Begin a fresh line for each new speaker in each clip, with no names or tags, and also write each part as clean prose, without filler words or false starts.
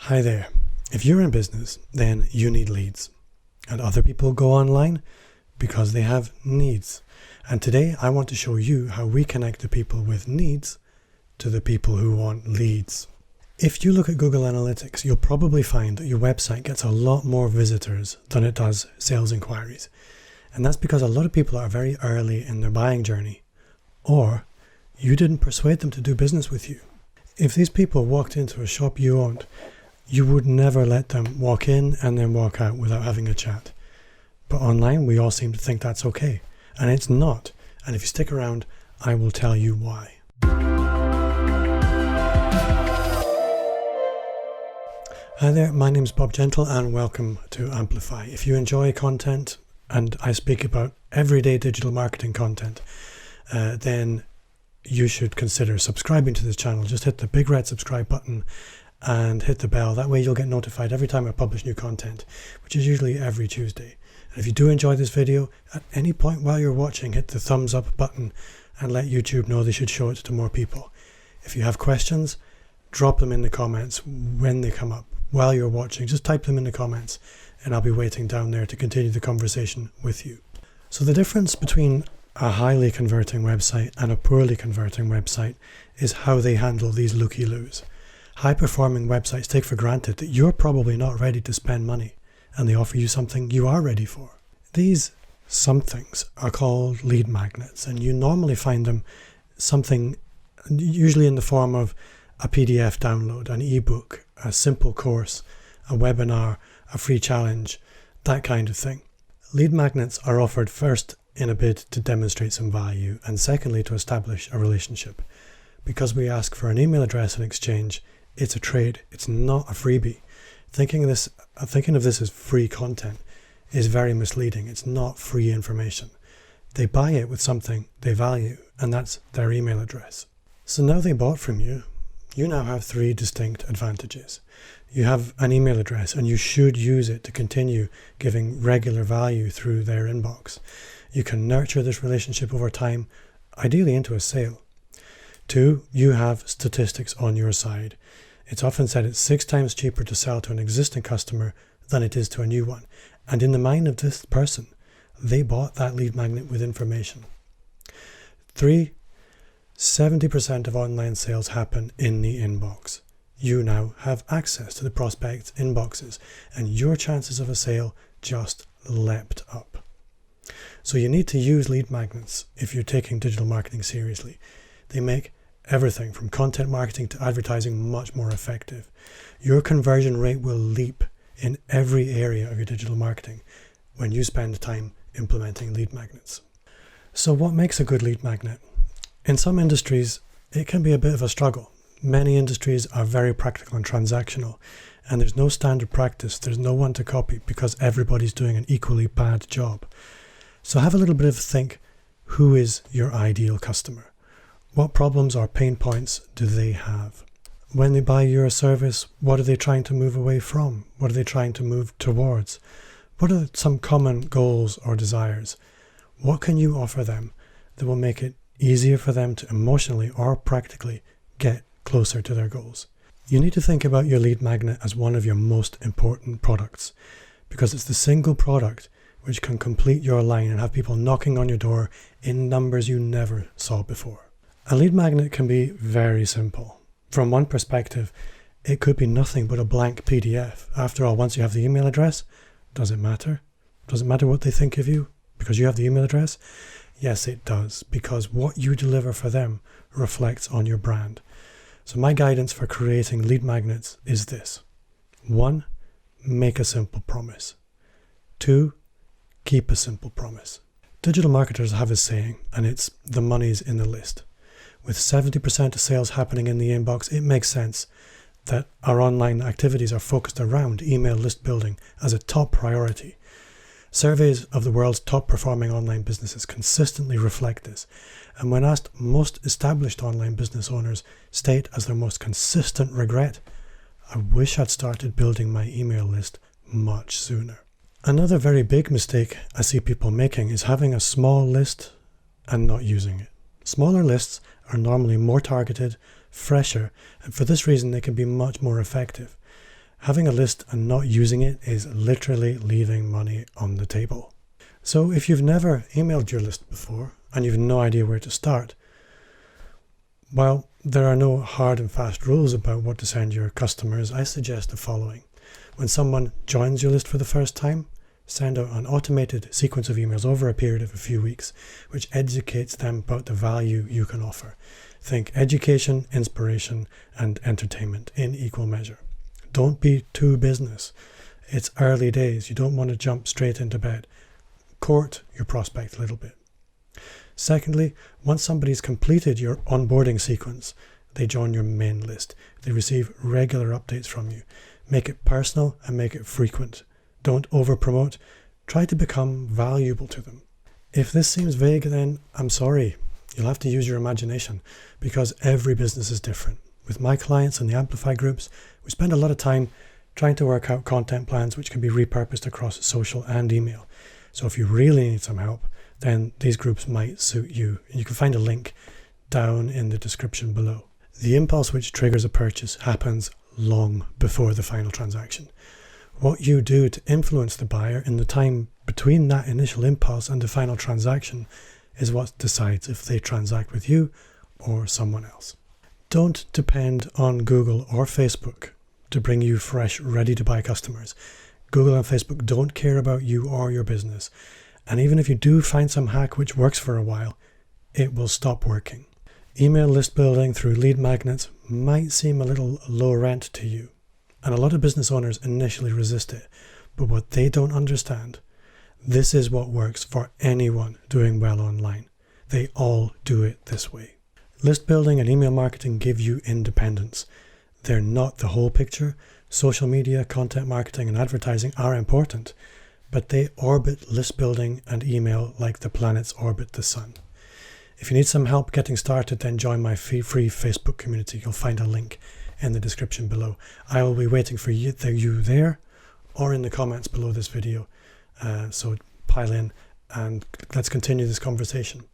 Hi there. If you're in business, then you need leads. And other people go online because they have needs. And today I want to show you how we connect the people with needs to the people who want leads. If you look at Google Analytics, you'll probably find that your website gets a lot more visitors than it does sales inquiries. And that's because a lot of people are very early in their buying journey, or you didn't persuade them to do business with you. If these people walked into a shop you owned, you would never let them walk in and then walk out without having a chat. But online, we all seem to think that's okay. And it's not. And if you stick around, I will tell you why. Hi there, my name's Bob Gentle and welcome to Amplify. If you enjoy content, and I speak about everyday digital marketing content, then you should consider subscribing to this channel. Just hit the big red subscribe button and hit the bell. That way you'll get notified every time I publish new content, which is usually every Tuesday. And if you do enjoy this video, at any point while you're watching, hit the thumbs up button and let YouTube know they should show it to more people. If you have questions, drop them in the comments when they come up. While you're watching, just type them in the comments and I'll be waiting down there to continue the conversation with you. So the difference between a highly converting website and a poorly converting website is how they handle these looky-loos. High-performing websites take for granted that you're probably not ready to spend money, and they offer you something you are ready for. These somethings are called lead magnets, and you normally find them something usually in the form of a PDF download, an ebook, a simple course, a webinar, a free challenge, that kind of thing. Lead magnets are offered first in a bid to demonstrate some value, and secondly to establish a relationship. Because we ask for an email address in exchange, it's a trade, it's not a freebie. Thinking of this as free content is very misleading. It's not free information. They buy it with something they value, and that's their email address. So now they bought from you, you now have three distinct advantages. You have an email address, and you should use it to continue giving regular value through their inbox. You can nurture this relationship over time, ideally into a sale. 2, you have statistics on your side. It's often said it's 6 times cheaper to sell to an existing customer than it is to a new one. And in the mind of this person, they bought that lead magnet with information. 3, 70% of online sales happen in the inbox. You now have access to the prospects' inboxes, and your chances of a sale just leapt up. So you need to use lead magnets if you're taking digital marketing seriously. They make everything from content marketing to advertising much more effective. Your conversion rate will leap in every area of your digital marketing when you spend time implementing lead magnets. So what makes a good lead magnet? In some industries, it can be a bit of a struggle. Many industries are very practical and transactional, and there's no standard practice. There's no one to copy because everybody's doing an equally bad job. So have a little bit of a think. Who is your ideal customer? What problems or pain points do they have? When they buy your service, what are they trying to move away from? What are they trying to move towards? What are some common goals or desires? What can you offer them that will make it easier for them to emotionally or practically get closer to their goals? You need to think about your lead magnet as one of your most important products, because it's the single product which can complete your line and have people knocking on your door in numbers you never saw before. A lead magnet can be very simple. From one perspective, it could be nothing but a blank PDF. After all, once you have the email address, does it matter? Does it matter what they think of you because you have the email address? Yes, it does, because what you deliver for them reflects on your brand. So my guidance for creating lead magnets is this. 1, make a simple promise. 2, keep a simple promise. Digital marketers have a saying, and it's the money's in the list. With 70% of sales happening in the inbox, it makes sense that our online activities are focused around email list building as a top priority. Surveys of the world's top performing online businesses consistently reflect this. And when asked, most established online business owners state as their most consistent regret, I wish I'd started building my email list much sooner. Another very big mistake I see people making is having a small list and not using it. Smaller lists are normally more targeted, fresher, and for this reason they can be much more effective. Having a list and not using it is literally leaving money on the table. So if you've never emailed your list before and you've no idea where to start, while there are no hard and fast rules about what to send your customers, I suggest the following. When someone joins your list for the first time, send out an automated sequence of emails over a period of a few weeks, which educates them about the value you can offer. Think education, inspiration, and entertainment in equal measure. Don't be too business. It's early days. You don't want to jump straight into bed. Court your prospect a little bit. Secondly, once somebody's completed your onboarding sequence, they join your main list. They receive regular updates from you. Make it personal and make it frequent. Don't over-promote. Try to become valuable to them. If this seems vague, then I'm sorry. You'll have to use your imagination because every business is different. With my clients in the Amplify groups, we spend a lot of time trying to work out content plans which can be repurposed across social and email. So if you really need some help, then these groups might suit you. You can find a link down in the description below. The impulse which triggers a purchase happens long before the final transaction. What you do to influence the buyer in the time between that initial impulse and the final transaction is what decides if they transact with you or someone else. Don't depend on Google or Facebook to bring you fresh, ready-to-buy customers. Google and Facebook don't care about you or your business. And even if you do find some hack which works for a while, it will stop working. Email list building through lead magnets might seem a little low rent to you, and a lot of business owners initially resist it. But what they don't understand, this is what works for anyone doing well online. They all do it this way. List building and email marketing give you independence. They're not the whole picture. Social media, content marketing, and advertising are important, but they orbit list building and email like the planets orbit the sun. If you need some help getting started, then join my free Facebook community. You'll find a link in the description below. I will be waiting for you there or in the comments below this video. So pile in and let's continue this conversation.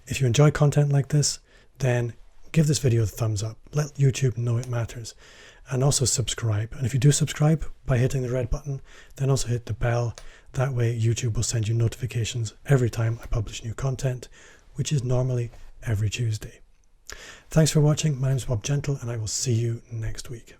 If you enjoy content like this, then give this video a thumbs up. Let YouTube know it matters. And also subscribe. And if you do subscribe by hitting the red button, then also hit the bell. That way YouTube will send you notifications every time I publish new content, which is normally every Tuesday. Thanks for watching. My name is Bob Gentle, and I will see you next week.